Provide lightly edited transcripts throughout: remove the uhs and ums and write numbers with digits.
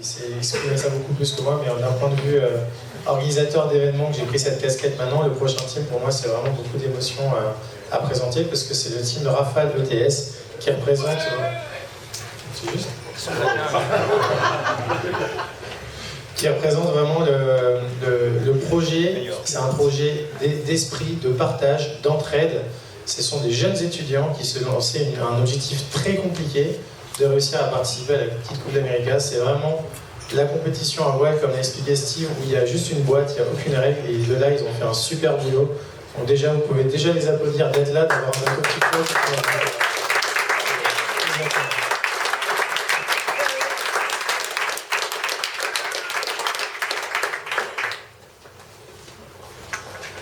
sait exprimer ça beaucoup plus que moi, mais d'un point de vue organisateur d'événements, que j'ai pris cette casquette maintenant, le prochain team, pour moi, c'est vraiment beaucoup d'émotions à présenter, parce que c'est le team de Rafale ETS qui représente... C'est juste qui représente vraiment le projet. C'est un projet d'esprit, de partage, d'entraide. Ce sont des jeunes étudiants qui se lançaient un objectif très compliqué de réussir à participer à la petite Coupe d'Amérique. C'est vraiment la compétition à voile, comme l'a expliqué Steve, où il y a juste une boîte, il n'y a aucune règle, et de là, ils ont fait un super boulot. Donc déjà, vous pouvez déjà les applaudir d'être là, d'avoir un bateau petit peu.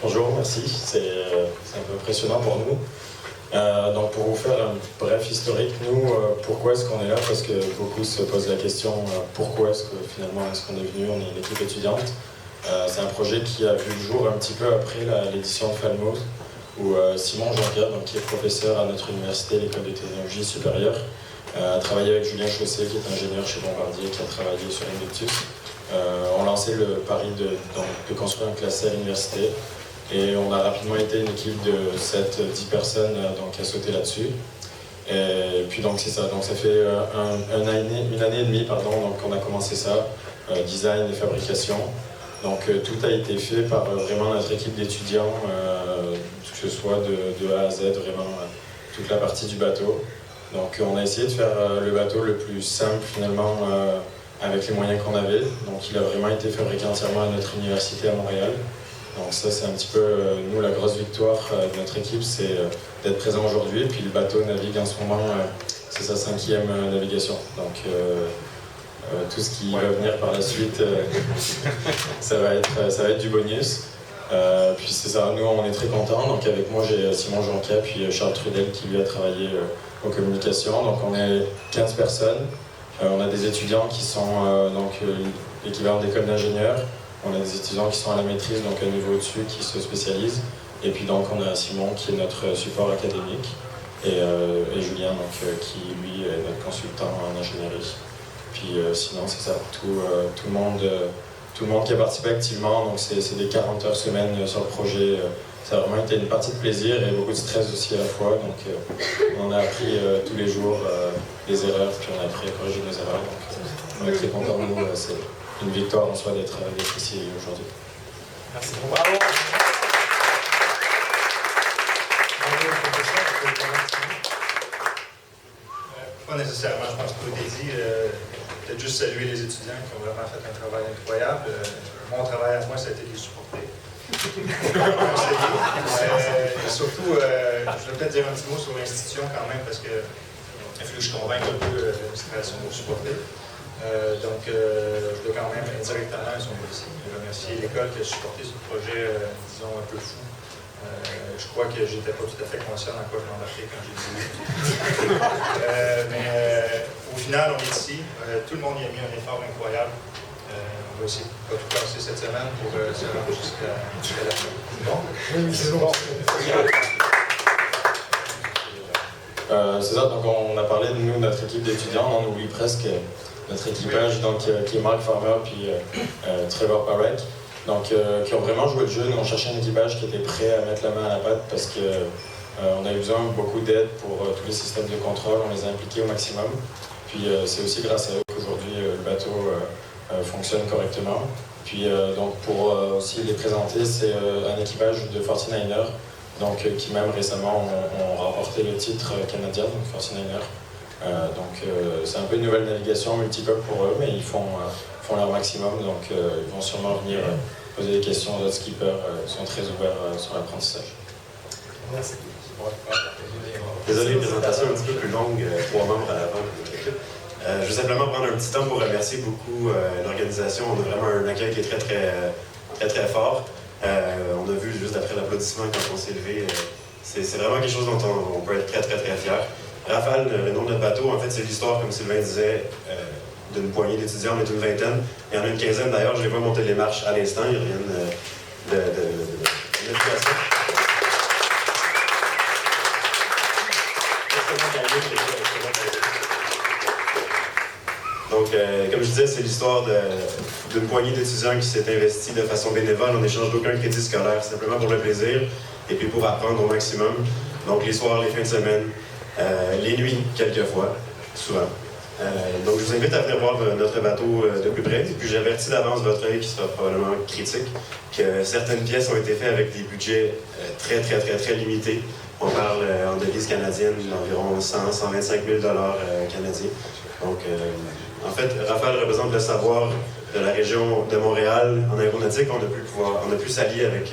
Bonjour, merci. C'est un peu impressionnant pour nous. Donc pour vous faire un bref historique, nous, pourquoi est-ce qu'on est là? Parce que beaucoup se posent la question, pourquoi est-ce que finalement est-ce qu'on est venu? On est une équipe étudiante. C'est un projet qui a vu le jour un petit peu après l'édition de Falmouth, où Simon Jonquière, qui est professeur à notre université, l'École de technologie supérieure, a travaillé avec Julien Chausset, qui est ingénieur chez Bombardier, qui a travaillé sur Invictus. On lancé le pari de construire un classe C à l'université. Et on a rapidement été une équipe de 7-10 personnes à sauter là-dessus. Et puis donc c'est ça, donc ça fait une année et demie qu'on a commencé ça, design et fabrication. Donc tout a été fait par vraiment notre équipe d'étudiants, que ce soit de A à Z, vraiment toute la partie du bateau. Donc on a essayé de faire le bateau le plus simple finalement avec les moyens qu'on avait. Donc il a vraiment été fabriqué entièrement à notre université à Montréal. Donc ça c'est un petit peu, nous, la grosse victoire de notre équipe, c'est d'être présent aujourd'hui. Et puis le bateau navigue en ce moment, c'est sa 5e navigation. Donc tout ce qui va venir par la suite, ça va être du bonus. Puis c'est ça, nous on est très contents. Donc avec moi j'ai Simon Jonquière, puis Charles Trudel qui lui a travaillé aux communications. Donc on est 15 personnes. On a des étudiants qui sont l'équivalent d'école d'ingénieurs. On a des étudiants qui sont à la maîtrise, donc un niveau au-dessus, qui se spécialisent. Et puis donc on a Simon qui est notre support académique et Julien qui lui est notre consultant en ingénierie. Puis sinon c'est ça, tout le monde qui a participé activement, donc c'est des 40 heures semaine sur le projet. Ça a vraiment été une partie de plaisir et beaucoup de stress aussi à la fois. Donc on a appris tous les jours les erreurs, puis on a appris à corriger nos erreurs. Donc on est très contents de nous. C'est une victoire en soi d'être ici aujourd'hui. Merci beaucoup. Bravo. Pas nécessairement, je pense que tout est dit. Peut-être juste saluer les étudiants qui ont vraiment fait un travail incroyable. Mon travail à moi, ça a été de les supporter. Surtout, je vais peut-être dire un petit mot sur l'institution quand même, parce que il a fallu que je convainque un peu l'administration de supporter. Je dois quand même indirectement, ils sont ici, remercier l'école qui a supporté ce projet, disons, un peu fou. Je crois que j'étais pas tout à fait conscient dans quoi je m'embarquais quand j'ai dit oui. Au final, on est ici. Tout le monde y a mis un effort incroyable. On va essayer de pas tout passer cette semaine pour se rendre jusqu'à la fin. Bon? Oui, c'est bon. C'est ça, donc on a parlé de nous, notre équipe d'étudiants, on oublie presque notre équipage, donc, qui est Mark Farmer puis Trevor Parek, donc, qui ont vraiment joué le jeu. Nous on cherchait un équipage qui était prêt à mettre la main à la pâte parce que on a eu besoin de beaucoup d'aide pour tous les systèmes de contrôle, on les a impliqués au maximum. Puis c'est aussi grâce à eux qu'aujourd'hui le bateau fonctionne correctement. Puis donc pour aussi les présenter, c'est un équipage de 49ers, donc qui même récemment ont remporté le titre canadien, donc 49ers. C'est un peu une nouvelle navigation multicoque pour eux, mais ils font leur maximum, donc ils vont sûrement venir poser des questions aux autres skippers, ils sont très ouverts sur l'apprentissage. Merci. Désolé, présentation un petit peu plus longue, 3 membres à l'avant de l'équipe. Je veux simplement prendre un petit temps pour remercier beaucoup l'organisation. On a vraiment un accueil qui est très fort. On a vu juste après l'applaudissement quand on s'est levé, c'est vraiment quelque chose dont on peut être très fier. Rafale, le nom de notre bateau, en fait, c'est l'histoire, comme Sylvain disait, d'une poignée d'étudiants, on est une vingtaine. Il y en a une quinzaine d'ailleurs, je les vois monter les marches à l'instant, ils reviennent de l'éducation. Donc, comme je disais, c'est l'histoire d'une poignée d'étudiants qui s'est investie de façon bénévole en échange d'aucun crédit scolaire, simplement pour le plaisir et puis pour apprendre au maximum. Donc les soirs, les fins de semaine, les nuits, quelquefois, souvent. Donc je vous invite à venir voir notre bateau de plus près. Et puis j'avertis d'avance votre œil qui sera probablement critique, que certaines pièces ont été faites avec des budgets très limités. On parle en devises canadiennes d'environ 100-125 000 canadiens. Donc, en fait, Raphaël représente le savoir de la région de Montréal en aéronautique. On a pu s'allier avec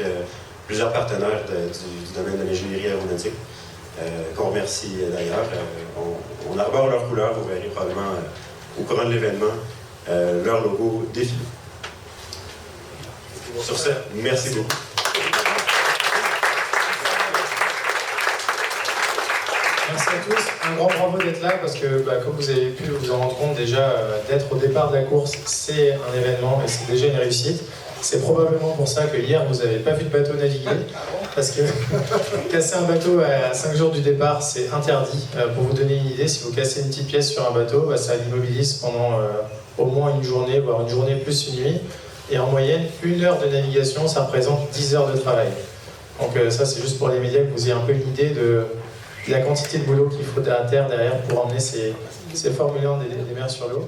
plusieurs partenaires du domaine de l'ingénierie aéronautique, qu'on remercie d'ailleurs. On arbore leurs couleurs, vous verrez probablement au courant de l'événement, leur logo défilé. Sur ce, merci beaucoup. Merci à tous, un grand bravo d'être là parce que comme vous avez pu vous en rendre compte déjà, d'être au départ de la course, c'est un événement et c'est déjà une réussite. C'est probablement pour ça que hier vous n'avez pas vu de bateau naviguer, parce que casser un bateau à 5 jours du départ c'est interdit. Pour vous donner une idée, si vous cassez une petite pièce sur un bateau, ça l'immobilise pendant au moins une journée, voire une journée plus une nuit. Et en moyenne, 1 heure de navigation, ça représente 10 heures de travail. Donc ça c'est juste pour les médias que vous ayez un peu une idée de la quantité de boulot qu'il faut à terre derrière pour emmener ces Formule 1 des mers sur l'eau.